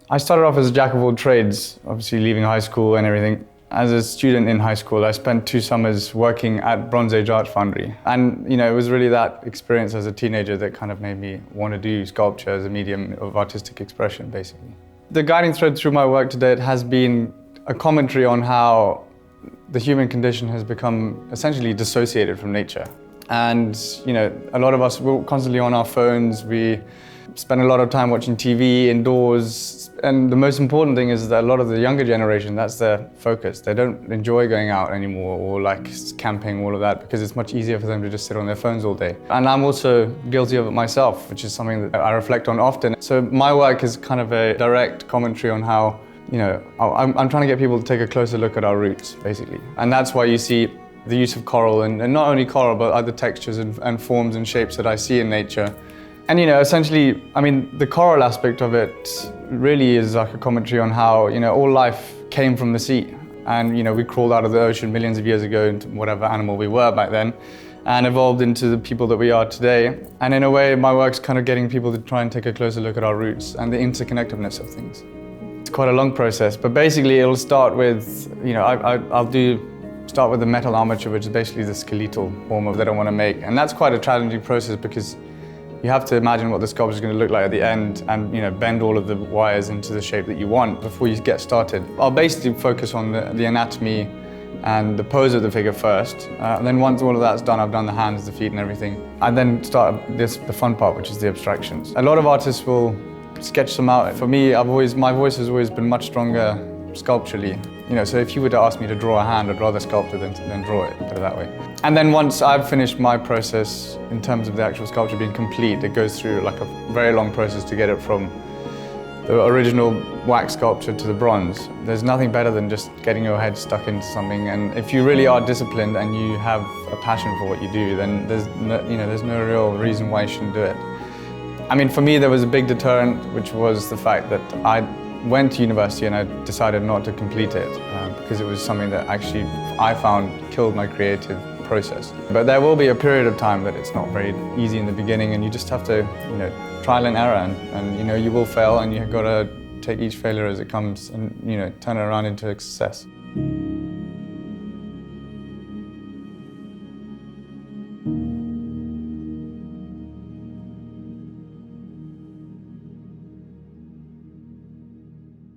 I started off as a jack of all trades, obviously leaving high school and everything. As a student in high school, I spent 2 summers working at Bronze Age art foundry. And it was really that experience as a teenager that kind of made me want to do sculpture as a medium of artistic expression, basically. The guiding thread through my work to date has been a commentary on how the human condition has become essentially dissociated from nature. And a lot of us, we're constantly on our phones, we spend a lot of time watching TV indoors, and the most important thing is that a lot of the younger generation, that's their focus. They don't enjoy going out anymore or like camping, all of that, because it's much easier for them to just sit on their phones all day. And I'm also guilty of it myself, which is something that I reflect on often. So my work is kind of a direct commentary on how, I'm trying to get people to take a closer look at our roots, basically. And that's why you see the use of coral, and not only coral, but other textures and forms and shapes that I see in nature. And essentially, the coral aspect of it really is like a commentary on how, all life came from the sea. And, we crawled out of the ocean millions of years ago into whatever animal we were back then, and evolved into the people that we are today. And in a way, my work's kind of getting people to try and take a closer look at our roots and the interconnectedness of things. It's quite a long process, but basically it'll start with, start with the metal armature, which is basically the skeletal form of that I want to make. And that's quite a challenging process because you have to imagine what the sculpture is going to look like at the end and bend all of the wires into the shape that you want before you get started. I'll basically focus on the anatomy and the pose of the figure first. And then once all of that's done, I've done the hands, the feet and everything. I then start the fun part, which is the abstractions. A lot of artists will sketch them out. For me, my voice has always been much stronger sculpturally. So if you were to ask me to draw a hand, I'd rather sculpt it than draw it, put it that way. And then once I've finished my process, in terms of the actual sculpture being complete, it goes through like a very long process to get it from the original wax sculpture to the bronze. There's nothing better than just getting your head stuck into something. And if you really are disciplined and you have a passion for what you do, then there's no real reason why you shouldn't do it. For me, there was a big deterrent, which was the fact that I went to university and I decided not to complete it because it was something that actually I found killed my creative process. But there will be a period of time that it's not very easy in the beginning, and you just have to, trial and error, and you will fail, and you've got to take each failure as it comes and turn it around into a success.